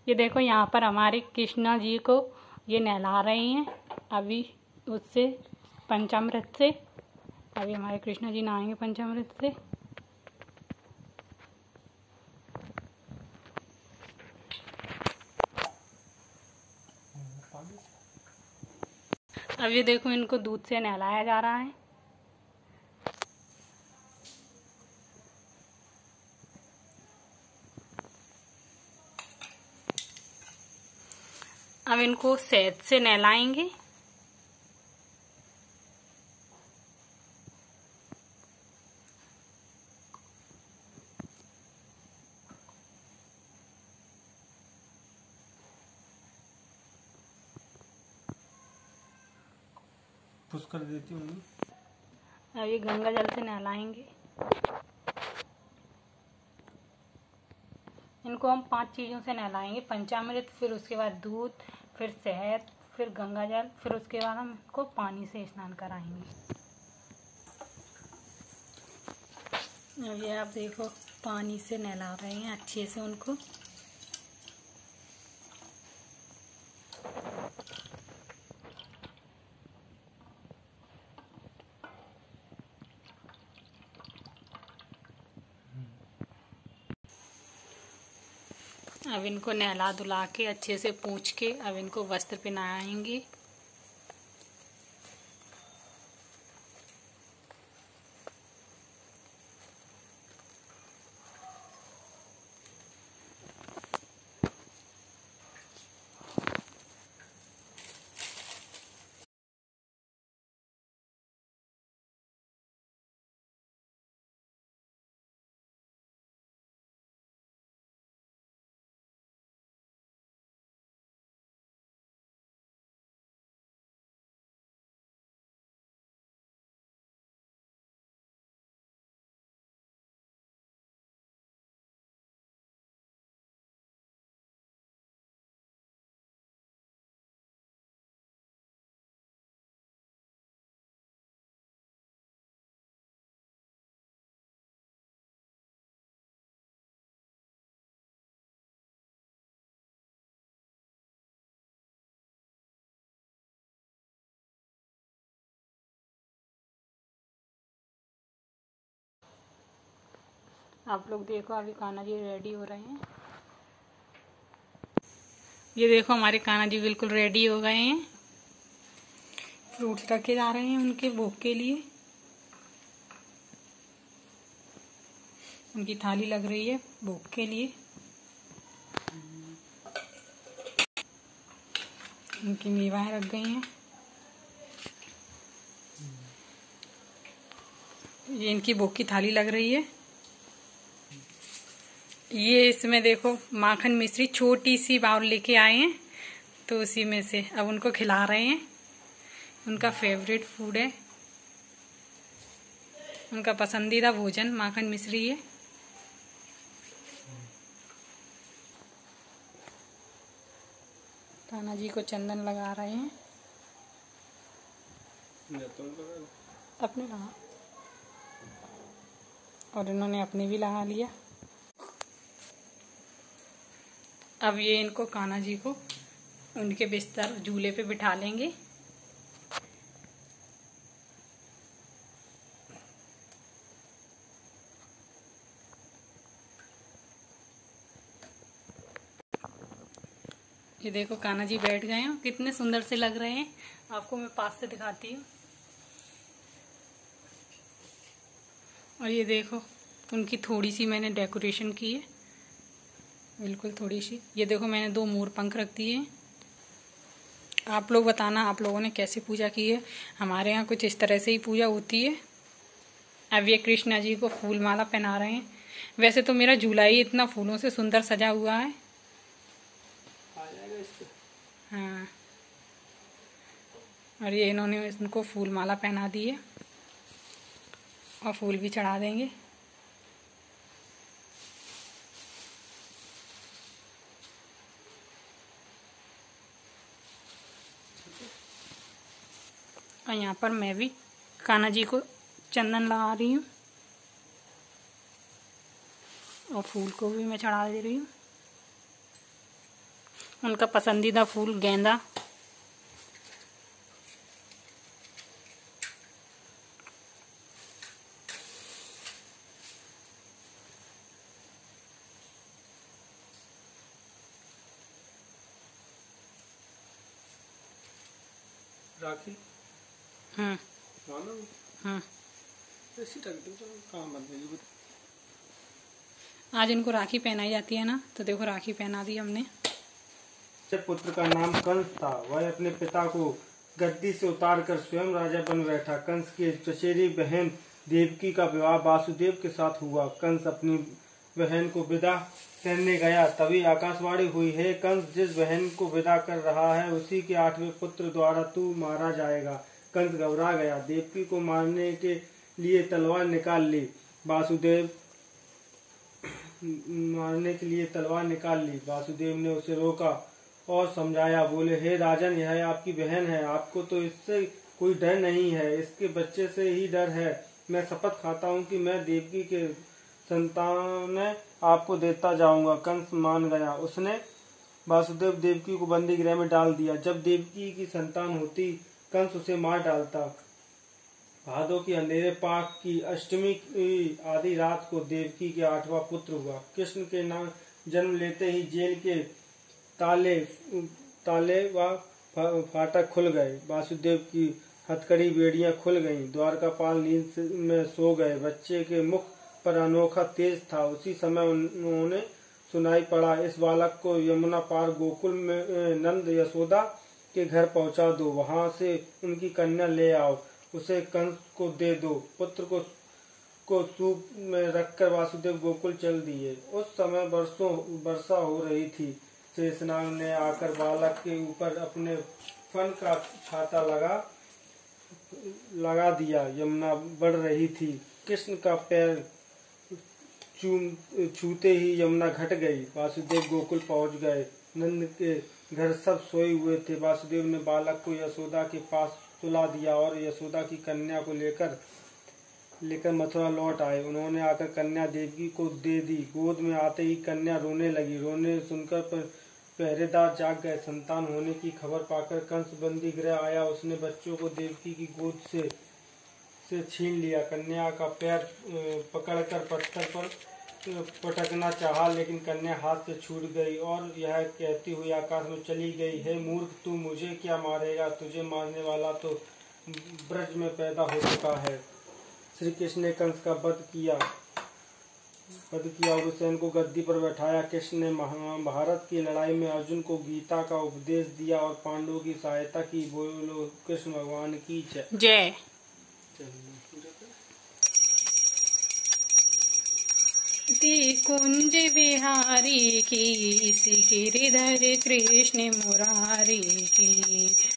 ये देखो यहाँ पर हमारे कृष्णा जी को ये नहला रहे हैं अभी उससे पंचामृत से। अभी हमारे कृष्णा जी नहाएंगे पंचामृत से। अब ये देखो इनको दूध से नहलाया जा रहा है। अब इनको शहद से नहलाएंगे। पुश कर देती हूँ। अब ये गंगा जल से नहलाएंगे। इनको हम 5 चीज़ों से नहलाएंगे, पंचामृत, फिर उसके बाद दूध, फिर शहद, फिर गंगा जल, फिर उसके बाद हम इनको पानी से स्नान कराएंगे। अब ये आप देखो पानी से नहला रहे हैं अच्छे से उनको। अब इनको नहला धुला के अच्छे से पोंछ के अब इनको वस्त्र पहनाएंगे। आप लोग देखो अभी कान्हा जी रेडी हो रहे हैं। ये देखो हमारे कान्हा जी बिल्कुल रेडी हो गए हैं। फ्रूट्स रखे जा रहे हैं उनके भोग के लिए। उनकी थाली लग रही है भोग के लिए। उनकी मेवाएं रख गई हैं। ये इनकी भोग की थाली लग रही है। ये इसमें देखो माखन मिश्री छोटी सी बाउल लेके आए हैं, तो उसी में से अब उनको खिला रहे हैं। उनका फेवरेट फूड है, उनका पसंदीदा भोजन माखन मिश्री है। कान्हा जी को चंदन लगा रहे हैं। अपने लगा और इन्होंने अपने भी लगा लिया। अब ये इनको कान्हा जी को उनके बिस्तर झूले पे बिठा लेंगे। ये देखो कान्हा जी बैठ गए हैं, कितने सुंदर से लग रहे हैं। आपको मैं पास से दिखाती हूँ। और ये देखो उनकी थोड़ी सी मैंने डेकोरेशन की है, बिल्कुल थोड़ी सी। ये देखो मैंने 2 मोर पंख रख दिए हैं। आप लोग बताना आप लोगों ने कैसे पूजा की है। हमारे यहाँ कुछ इस तरह से ही पूजा होती है। अब ये कृष्णा जी को फूल माला पहना रहे हैं। वैसे तो मेरा झूला ही इतना फूलों से सुंदर सजा हुआ है। हाँ, और ये इन्होंने इनको फूल माला पहना दी है और फूल भी चढ़ा देंगे। और यहाँ पर मैं भी कान्हा जी को चंदन लगा रही हूँ और फूल को भी मैं चढ़ा दे रही हूँ। उनका पसंदीदा फूल गेंदा। राखी ऐसी रख दो, कहाँ बंद है? आज इनको राखी पहनाई जाती है ना, तो देखो राखी पहना दी हमने। जब पुत्र का नाम कंस था, वह अपने पिता को गद्दी से उतारकर स्वयं राजा बन बैठा। कंस की चचेरी बहन देवकी का विवाह वासुदेव के साथ हुआ। कंस अपनी बहन को विदा करने गया, तभी आकाशवाणी हुई, हे कंस, जिस बहन को विदा कर रहा है उसी के 8वें पुत्र द्वारा तू मारा जाएगा। कंस घबरा गया, देवकी को मारने के लिए तलवार निकाल ली। वासुदेव ने उसे रोका और समझाया। बोले, हे राजन, यह आपकी बहन है, आपको तो इससे कोई डर नहीं है, इसके बच्चे से ही डर है। मैं शपथ खाता हूँ कि मैं देवकी के संतान आपको देता जाऊंगा। कंस मान गया। उसने वासुदेव देवकी को बंदी गृह में डाल दिया। जब देवकी की संतान होती, कंस उसे मार डालता। भादों की अंधेरे पाक की अष्टमी आधी रात को देवकी के 8वां पुत्र हुआ। कृष्ण के नाम जन्म लेते ही जेल के ताले व फाटक खुल गए। वासुदेव की हथकड़ी बेड़ियां खुल गईं। द्वारकापाल नींद में सो गए। बच्चे के मुख पर अनोखा तेज था। उसी समय उन्होंने सुनाई पड़ा, इस बालक को यमुना पार गोकुल में नंद यशोदा के घर पहुंचा दो, वहां से उनकी कन्या ले आओ, उसे कंस को दे दो। पुत्र को सूप में रखकर वासुदेव गोकुल चल दिए। उस समय वर्षा हो रही थी। शेषनाग ने आकर बालक के ऊपर अपने फन का छाता लगा दिया। यमुना बढ़ रही थी। कृष्ण का पैर छूते ही यमुना घट गई। वासुदेव गोकुल पहुंच गए। नंद के घर सब सोए हुए थे। वासुदेव ने बालक को यशोदा के पास सुला दिया और यशोदा की कन्या को लेकर मथुरा लौट आए। उन्होंने आकर कन्या देवकी को दे दी। गोद में आते ही कन्या रोने लगी। रोने सुनकर पहरेदार जाग गए। संतान होने की खबर पाकर कंस बंदी गृह आया। उसने बच्चों को देवकी की गोद से छीन लिया। कन्या का पैर पकड़कर पत्थर पर पटकना चाहा, लेकिन कन्या हाथ से छूट गई और यह कहती हुई आकाश में चली गई, हे मूर्ख, तू मुझे क्या मारेगा? तुझे मारने वाला तो ब्रज में पैदा हो चुका है। श्री कृष्ण ने कंस का वध किया और हुसैन को गद्दी पर बैठाया। कृष्ण ने महाभारत की लड़ाई में अर्जुन को गीता का उपदेश दिया और पांडवों की सहायता की। बोलो कृष्ण भगवान की जय। कुंज बिहारी की, गिरिधर कृष्ण मुरारी की।